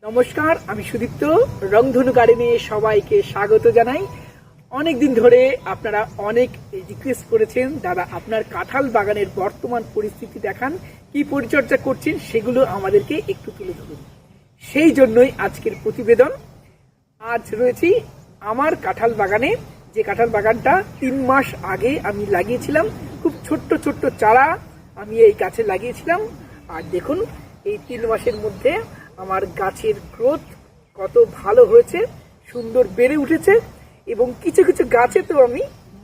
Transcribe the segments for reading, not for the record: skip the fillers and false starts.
নমস্কার, আমি সুদীপ্ত। রংধনু গার্ডেনে সবাইকে স্বাগত জানাই। অনেকদিন ধরে আপনারা অনেক রিকোয়েস্ট করেছেন, দাদা আপনার কাঁঠাল বাগানের বর্তমান পরিস্থিতি দেখান, কি পরিচর্যা করছেন সেগুলো আমাদেরকে একটু তুলে ধরুন। সেই জন্যই আজকের প্রতিবেদন। আজ রয়েছি আমার কাঁঠাল বাগানে, যে কাঁঠাল বাগানটা 3 মাস আগে আমি লাগিয়েছিলাম। খুব ছোট্ট ছোট্ট চারা আমি এই গাছে লাগিয়েছিলাম। আর দেখুন এই 3 মাসের মধ্যে আমার গাছের গ্রোথ কত ভালো হয়েছে, সুন্দর বেড়ে উঠেছে এবং কিছু কিছু গাছে তো আমি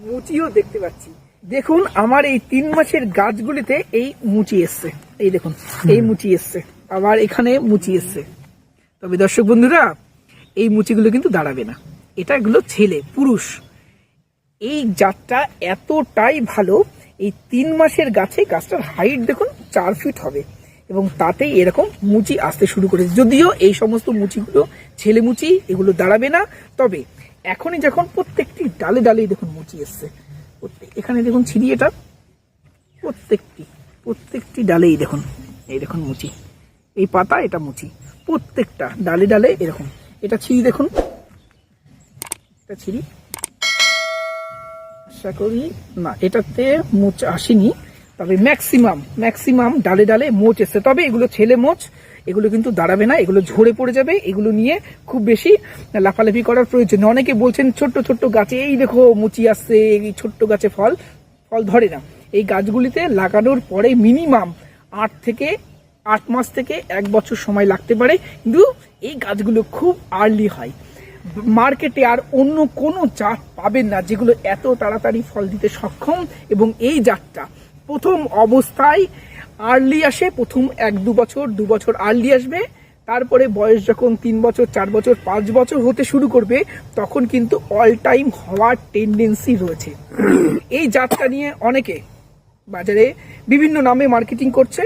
মুচিও দেখতে পাচ্ছি। দেখুন আমার এই 3 মাসের গাছগুলিতে এই মুচি এসছে, এই দেখুন এই মুচি এসছে, আবার এখানে মুচি এসছে। তবে দর্শক বন্ধুরা, এই মুচিগুলো কিন্তু দাঁড়াবে না, এটাগুলো ছেলে পুরুষ। এই জাতটা এতটাই ভালো, এই 3 মাসের গাছে গাছটার হাইট দেখুন 4 ফিট হবে এবং তাতেই এরকম মুচি আসতে শুরু করেছে। যদিও এই সমস্ত মুচিগুলো ছেলে মুচি, এগুলো দাঁড়াবে না। তবে এখনই যখন প্রত্যেকটি ডালে ডালেই দেখুন মুচি এসছে, এখানে দেখুন ছিঁড়ি, এটা প্রত্যেকটি ডালেই দেখুন, এই দেখুন মুচি, এই পাতা এটা মুচি, প্রত্যেকটা ডালে ডালে এরকম। এটা ছিঁড়ি দেখুন, এটা ছিঁড়ি, আশা করি না এটাতে মোচ আসেনি, তবে ম্যাক্সিমাম ডালে ডালে মোচ এসছে। তবে এগুলো ছেলে মোচ, এগুলো কিন্তু দাঁড়াবে না, এগুলো ঝরে পড়ে যাবে। এগুলো নিয়ে খুব বেশি লাফালাফি করার প্রয়োজন। অনেকে বলছেন ছোট্ট ছোট্ট গাছে এই দেখো মুচি আসছে, এই ছোট্ট গাছে ফল ধরে না। এই গাছগুলিতে লাগানোর পরে মিনিমাম 8 মাস থেকে 1 বছর সময় লাগতে পারে, কিন্তু এই গাছগুলো খুব আর্লি হয়। মার্কেটে আর অন্য কোনো জাত পাবেন না যেগুলো এত তাড়াতাড়ি ফল দিতে সক্ষম। এবং এই জাতটা প্রথম অবস্থায় আর্লি আসে, প্রথম 1-2 বছর 2 বছর আর্লি আসবে। তারপরে বয়স যখন 3 বছর 4 বছর 5 বছর হতে শুরু করবে, তখন কিন্তু অল টাইম হওয়ার টেন্ডেন্সি রয়েছে। এই জাতটা নিয়ে অনেকে বাজারে বিভিন্ন নামে মার্কেটিং করছে।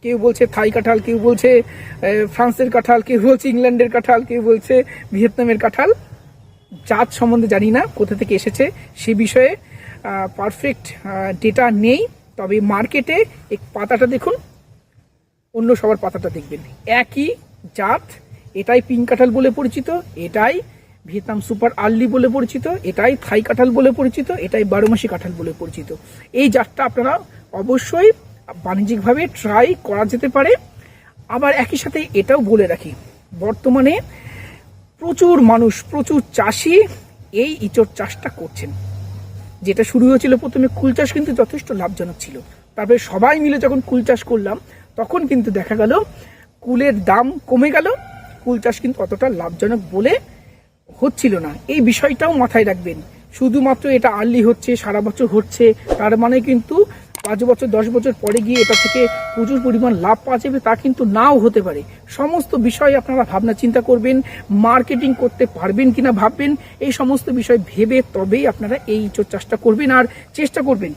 কেউ বলছে থাই কাঁঠাল, কেউ বলছে ফ্রান্সের কাঁঠাল, কেউ বলছে ইংল্যান্ডের কাঁঠাল, কেউ বলছে ভিয়েতনামের কাঁঠাল। জাত সম্বন্ধে জানি না, কোথা থেকে এসেছে সে বিষয়ে পারফেক্ট ডেটা নেই। তবে মার্কেটে এই পাতাটা দেখুন, অন্য সবার পাতাটা দেখবেন একই জাত। এটাই পিঙ্ক কাঁঠাল বলে পরিচিত, এটাই ভিয়েতনাম সুপার আর্লি বলে পরিচিত, এটাই থাই কাঁঠাল বলে পরিচিত, এটাই 12 মাসি কাঁঠাল বলে পরিচিত। এই জাতটা আপনারা অবশ্যই বাণিজ্যিকভাবে ট্রাই করা যেতে পারে। আবার একই সাথে এটাও বলে রাখি, বর্তমানে প্রচুর মানুষ, প্রচুর চাষি এই ইঁচড় চাষটা করছেন। যেটা শুরু হয়েছিল প্রথমে কুল চাষ, কিন্তু যথেষ্ট লাভজনক ছিল। তারপরে সবাই মিলে যখন কুল চাষ করলাম, তখন কিন্তু দেখা গেল কুলের দাম কমে গেল, কুল চাষ কিন্তু অতটা লাভজনক বলে হচ্ছিল না। এই বিষয়টাও মাথায় রাখবেন। শুধুমাত্র এটা আর্লি হচ্ছে, সারা বছর হচ্ছে, তার মানে কিন্তু 5 বছর 10 বছর পরে গিয়ে এটা থেকে প্রচুর পরিমাণ লাভ পাওয়া যাবে তা কিন্তু নাও হতে পারে। সমস্ত বিষয় আপনারা ভাবনা চিন্তা করবেন, মার্কেটিং করতে পারবেন কিনা ভাববেন। এই সমস্ত বিষয় ভেবে তবেই আপনারা এই ইঁচড় চাষটা করবেন। আর চেষ্টা করবেন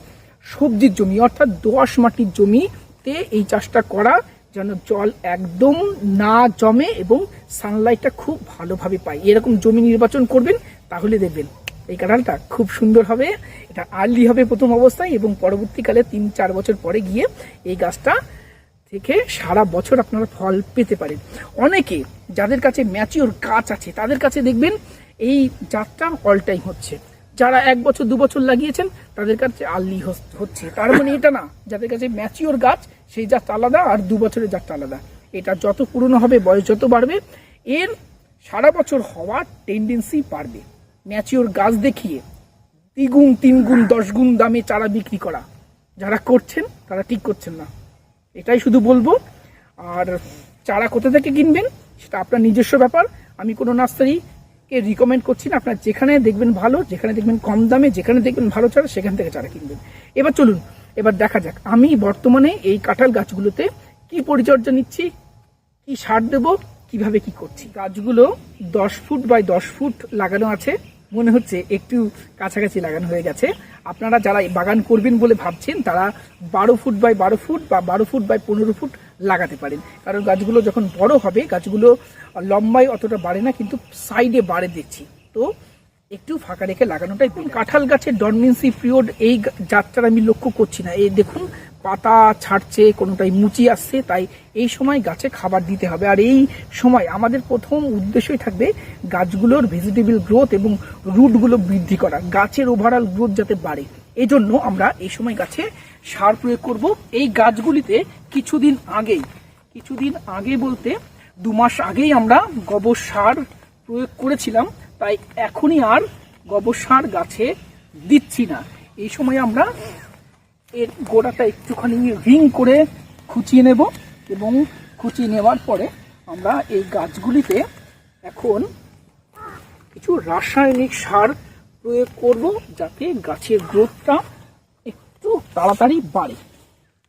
সবজির জমি অর্থাৎ দোআঁশ মাটির জমিতে এই চাষটা করা, যেন জল একদম না জমে এবং সানলাইটটা খুব ভালোভাবে পায়। এরকম জমি নির্বাচন করবেন, তাহলে দেখবেন এই কাঁঠালটা খুব সুন্দর হবে। এটা আর্লি হবে প্রথম অবস্থায় এবং পরবর্তীকালে 3-4 বছর পরে গিয়ে এই গাছটা থেকে সারা বছর আপনারা ফল পেতে পারেন। অনেকে যাদের কাছে ম্যাচিওর গাছ আছে, তাদের কাছে দেখবেন এই জাতটা অল টাইম হচ্ছে। যারা 1 বছর 2 বছর লাগিয়েছেন তাদের কাছে আর্লি হচ্ছে। তার মানে এটা না, যাদের কাছে ম্যাচিওর গাছ সেই জাত আলাদা আর 2 বছরের জাতটা আলাদা। এটা যত পুরনো হবে, বয়স যত বাড়বে, এর সারা বছর হওয়ার টেন্ডেন্সি বাড়বে। ম্যাচিওর গাছ দেখিয়ে 2 গুণ 3 গুণ 10 গুণ দামে চারা বিক্রি করা যারা করছেন তারা ঠিক করছেন না, এটাই শুধু বলবো। আর চারা কোথা থেকে কিনবেন সেটা আপনার নিজস্ব ব্যাপার। আমি কোনো নার্সারিকে রিকমেন্ড করছি না। আপনার যেখানে দেখবেন ভালো, যেখানে দেখবেন কম দামে, যেখানে দেখবেন ভালো চারা, সেখান থেকে চারা কিনবেন। এবার চলুন, এবার দেখা যাক আমি বর্তমানে এই কাঁঠাল গাছগুলোতে কি পরিচর্যা নিচ্ছি, কি সার দেবো, কিভাবে কি করছি। গাছগুলো 10 ফুট বাই 10 ফুট লাগানো আছে, মনে হচ্ছে একটু কাছাকাছি লাগানো হয়ে গেছে। আপনারা যারা বাগান করবেন বলে ভাবছেন, তারা 12 ফুট বাই 12 ফুট বা 12 ফুট বাই 15 ফুট লাগাতে পারেন। কারণ গাছগুলো যখন বড় হবে, গাছগুলো লম্বায় অতটা বাড়ে না, কিন্তু সাইডে বাড়ে দেখছি, তো একটু ফাঁকা রেখে লাগানোটাই। কাঁঠাল গাছের ডরমেন্সি পিরিয়ড এই জাতটার আমি লক্ষ্য করছি না। এই দেখুন পাতা ছাড়ছে, কোনোটাই মুচি আসছে, তাই এই সময় গাছে খাবার দিতে হবে। আর এই সময় আমাদের প্রথম উদ্দেশ্যই থাকবে গাছগুলোর ভেজিটেবল গ্রোথ এবং রুটগুলো বৃদ্ধি করা, গাছের ওভারঅল গ্রোথ যাতে বাড়ে। এই জন্য আমরা এই সময় গাছে সার প্রয়োগ করব। এই গাছগুলিতে কিছুদিন আগে বলতে 2 মাস আগেই আমরা গোবর সার প্রয়োগ করেছিলাম, তাই এখনই আর গোবর সার গাছে দিচ্ছি না। এই সময় আমরা এর গোড়াটা একটুখানি রিং করে খুঁচিয়ে নেব এবং খুঁচিয়ে নেওয়ার পরে আমরা এই গাছগুলিতে এখন কিছু রাসায়নিক সার প্রয়োগ করব, যাতে গাছের গ্রোথটা একটু তাড়াতাড়ি বাড়ে।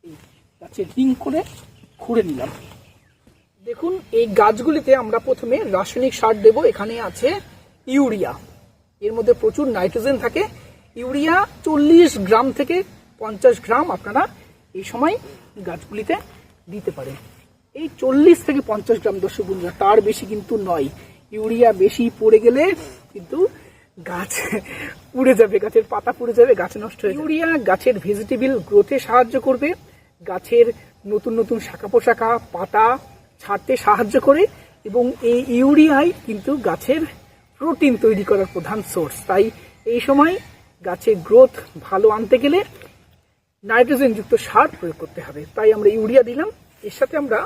এই গাছের রিং করে খুঁড়ে নিলাম। দেখুন, এই গাছগুলিতে আমরা প্রথমে রাসায়নিক সার দেব। এখানে আছে ইউরিয়া, এর মধ্যে প্রচুর নাইট্রোজেন থাকে। ইউরিয়া 40 গ্রাম থেকে 50 গ্রাম আপনারা এই সময় গাছগুলিতে দিতে পারেন। এই 40 থেকে 50 গ্রাম, দর্শক বন্ধুরা, তার বেশি কিন্তু নয়। ইউরিয়া বেশি পড়ে গেলে কিন্তু গাছ পুড়ে যাবে, গাছের পাতা পুড়ে যাবে, গাছ নষ্ট হয়ে যাবে। ইউরিয়া গাছের ভেজিটেবল গ্রোথে সাহায্য করবে, গাছের নতুন নতুন শাখা পোশাখা পাতা ছাড়তে সাহায্য করে, এবং এই ইউরিয়াই কিন্তু গাছের প্রোটিন তৈরি করার প্রধান সোর্স। তাই এই সময় গাছের গ্রোথ ভালো আনতে গেলে নাইট্রোজেন যুক্ত সার প্রয়োগ করতে হবে। তাই আমরা ইউরিয়া দিলাম, এর সাথে আমরা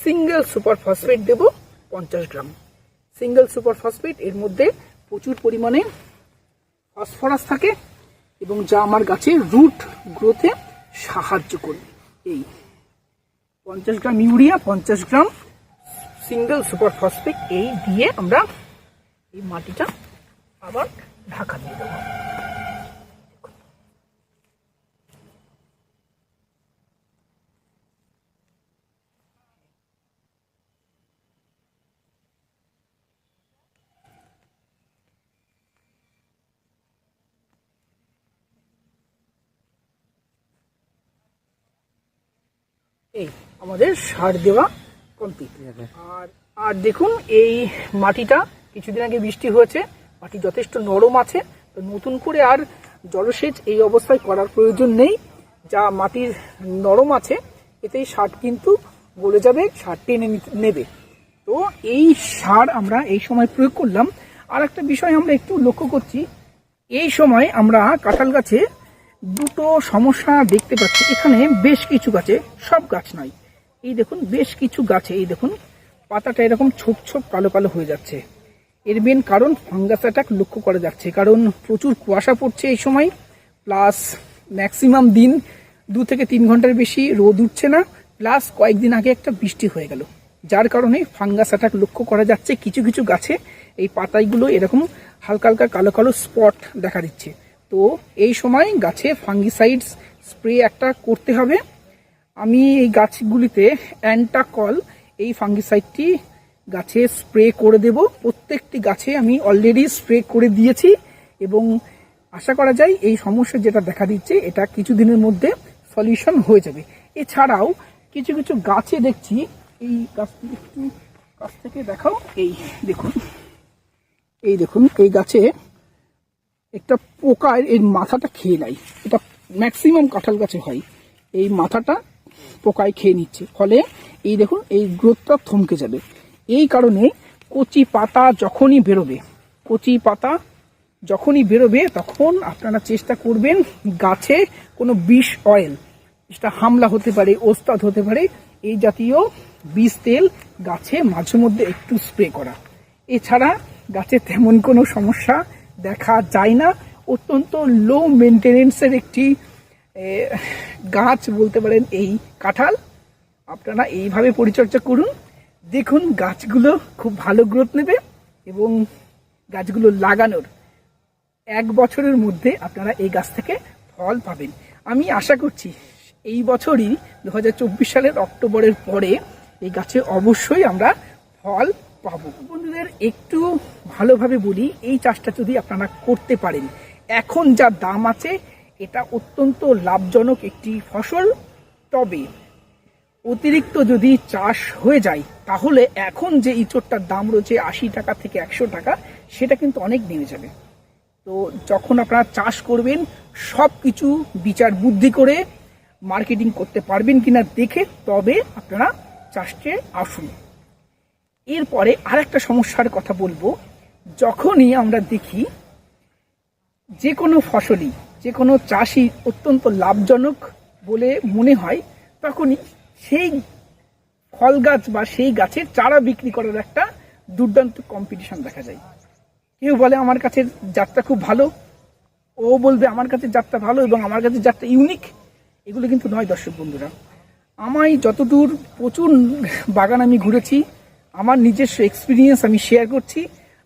সিঙ্গেল সুপার ফসফেট দেব 50 গ্রাম। সিঙ্গেল সুপার ফসফেট, এর মধ্যে প্রচুর পরিমাণে ফসফরাস থাকে এবং যা আমার গাছের রুট গ্রোথে সাহায্য করবে। এই 50 গ্রাম ইউরিয়া, 50 গ্রাম সিঙ্গেল সুপার ফসফেট, এই দিয়ে আমরা এই মাটিটা আবার ঢাকা দিয়ে দেবো। এই আমাদের সার দেওয়া কমপ্লিট। আর দেখুন, এই মাটিটা কিছুদিন আগে বৃষ্টি হয়েছে, মাটি যথেষ্ট নরম আছে, তো নতুন করে আর জলসেচ এই অবস্থায় করার প্রয়োজন নেই। যা মাটির নরম আছে এতেই সার কিন্তু গলে যাবে, সার টেনে নেবে। তো এই সার আমরা এই সময় প্রয়োগ করলাম। আর একটা বিষয় আমরা একটু লক্ষ্য করছি, এই সময় আমরা কাঁঠাল গাছে দুটো সমস্যা দেখতে পাচ্ছি। এখানে বেশ কিছু গাছে, সব গাছ নয়, এই দেখুন বেশ কিছু গাছে এই দেখুন পাতাটা এরকম ছোপ ছোপ কালো কালো হয়ে যাচ্ছে। এর মেন কারণ ফাঙ্গাস অ্যাটাক লক্ষ্য করা যাচ্ছে, কারণ প্রচুর কুয়াশা পড়ছে এই সময়, প্লাস ম্যাক্সিমাম দিন 2 থেকে 3 ঘন্টার বেশি রোদ উঠছে না, প্লাস কয়েকদিন আগে একটা বৃষ্টি হয়ে গেল, যার কারণে ফাঙ্গাস অ্যাটাক লক্ষ্য করা যাচ্ছে। কিছু কিছু গাছে এই পাতাগুলো এরকম হালকা হালকা কালো কালো স্পট দেখা দিচ্ছে। তো এই সময় গাছে ফাঙ্গিসাইডস স্প্রে একটা করতে হবে। আমি এই গাছগুলিতে অ্যান্টাকল এই ফাঙ্গিসাইডটি গাছে স্প্রে করে দেব। প্রত্যেকটি গাছে আমি অলরেডি স্প্রে করে দিয়েছি এবং আশা করা যায় এই সমস্যা যেটা দেখা দিচ্ছে এটা কিছুদিনের মধ্যে সলিউশন হয়ে যাবে। এছাড়াও কিছু কিছু গাছে দেখছি, এই গাছটি একটু কাছ থেকে দেখাও, এই দেখুন এই গাছে একটা পোকার এই মাথাটা খেয়ে নেয়। এটা ম্যাক্সিমাম কাঁঠাল গাছে হয়, এই মাথাটা পোকায় খেয়ে নিচ্ছে, ফলে এই দেখুন এই গ্রোথটা থমকে যাবে। এই কারণে কচি পাতা যখনই বেরোবে তখন আপনারা চেষ্টা করবেন গাছে কোনো বিষ অয়েল, যেটা হামলা হতে পারে, ওস্তাদ হতে পারে, এই জাতীয় বিষ তেল গাছে মাঝে মধ্যে একটু স্প্রে করা। এছাড়া গাছে তেমন কোনো সমস্যা দেখা যায় না। অত্যন্ত লো মেনটেনেন্সের একটি গাছ বলতে পারেন এই কাঁঠাল। আপনারা এইভাবে পরিচর্যা করুন, দেখুন গাছগুলো খুব ভালো গ্রোথ নেবে এবং গাছগুলো লাগানোর 1 বছরের মধ্যে আপনারা এই গাছ থেকে ফল পাবেন। আমি আশা করছি এই বছরই 2024 সালের অক্টোবরের পরে এই গাছে অবশ্যই আমরা ফল পাবো। বন্ধুদের একটু ভালোভাবে বলি, এই চাষটা যদি আপনারা করতে পারেন, এখন যা দাম আছে এটা অত্যন্ত লাভজনক একটি ফসল। তবে অতিরিক্ত যদি চাষ হয়ে যায় তাহলে এখন যে ইঁচড়টার দাম রয়েছে 80 টাকা থেকে 100 টাকা, সেটা কিন্তু অনেক নেমে যাবে। তো যখন আপনারা চাষ করবেন সব কিছু বিচার বুদ্ধি করে মার্কেটিং করতে পারবেন কিনা দেখে তবে আপনারা চাষে আসুন। এরপরে আরেকটা সমস্যার কথা বলবো, যখনই আমরা দেখি যে কোনো ফসলই, যে কোনো চাষই অত্যন্ত লাভজনক বলে মনে হয়, তখনই সেই ফল গাছ বা সেই গাছের চারা বিক্রি করার একটা দুর্দান্ত কম্পিটিশন দেখা যায়। কেউ বলে আমার কাছে জাতটা খুব ভালো, ও বলবে আমার কাছে জাতটা ভালো এবং আমার কাছে জাতটা ইউনিক। এগুলো কিন্তু নয় দর্শক বন্ধুরা। আমায় যতদূর প্রচুর বাগান আমি ঘুরেছি, আমার নিজস্ব এক্সপিরিয়েন্স আমি শেয়ার করছি।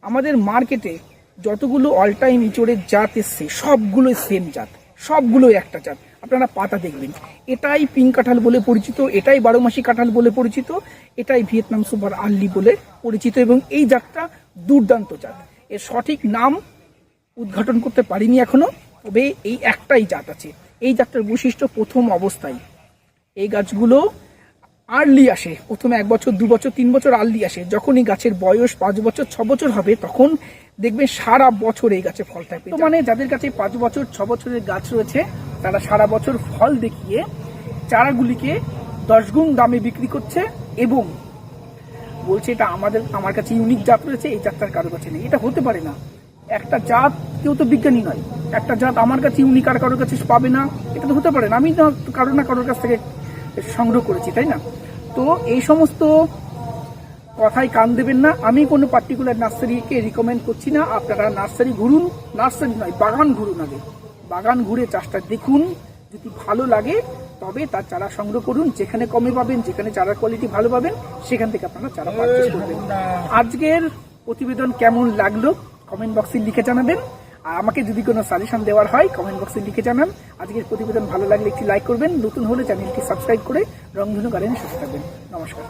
আমাদের মার্কেটে যতগুলো অল টাইম ইঁচড়ের জাত এসছে সবগুলোই সেম জাত, সবগুলোই একটা জাত। আপনারা পাতা দেখবেন, এটাই পিঙ্ক কাঁঠাল বলে পরিচিত, এটাই 12 মাসি কাঁঠাল বলে পরিচিত, এটাই ভিয়েতনাম সুপার আর্লি বলে পরিচিত এবং এই জাতটা দুর্দান্ত জাত। এর সঠিক নাম উদ্ঘাটন করতে পারিনি এখনো, তবে এই একটাই জাত আছে। এই জাতটার বৈশিষ্ট্য প্রথম অবস্থায় এই গাছগুলো আর্লি আসে, প্রথমে 1 বছর 2 বছর 3 বছর আর্লি আসে। যখন এই গাছের বয়স 5 বছর 6 বছর হবে তখন দেখবে সারা বছর এই গাছে ফল থাকবে। মানে যাদের কাছে 5 বছর 6 বছরের গাছ রয়েছে তারা সারা বছর ফল দেখিয়ে চারাগুলিকে 10 গুণ দামে বিক্রি করছে এবং বলছে এটা আমার কাছে ইউনিক জাত রয়েছে, এই জাতটার কারো কাছে নেই। এটা হতে পারে না। একটা জাত, কেউ তো বিজ্ঞানী নয়, একটা জাত আমার কাছে ইউনিক আর কারোর কাছে পাবে না, এটা তো হতে পারে না। আমি না কারোর কাছ থেকে সংগ্রহ করেছি, তাই না? তো এই সমস্ত কথায় কান দেবেন না। আমি কোনো পার্টিকুলার নার্সারিকে রিকমেন্ড করছি না। আপনারা নার্সারি ঘুরুন, নার্সারি নয় বাগান ঘুরুন, আগে বাগান ঘুরে চাষটা দেখুন, যদি ভালো লাগে তবে তার চারা সংগ্রহ করুন। যেখানে কমে পাবেন, যেখানে চারার কোয়ালিটি ভালো পাবেন, সেখান থেকে আপনারা চারা পারচেজ করবেন। আজকের প্রতিবেদন কেমন লাগলো কমেন্ট বক্সে লিখে জানাবেন, আর আমাকে যদি কোনো সাজেশন দেওয়ার হয় কমেন্ট বক্সে লিখে জানান। আজকের প্রতিবেদন ভালো লাগলে একটি লাইক করবেন, নতুন হলে চ্যানেলটি সাবস্ক্রাইব করে রংধনু গার্ডেনে সাথে থাকবেন। নমস্কার।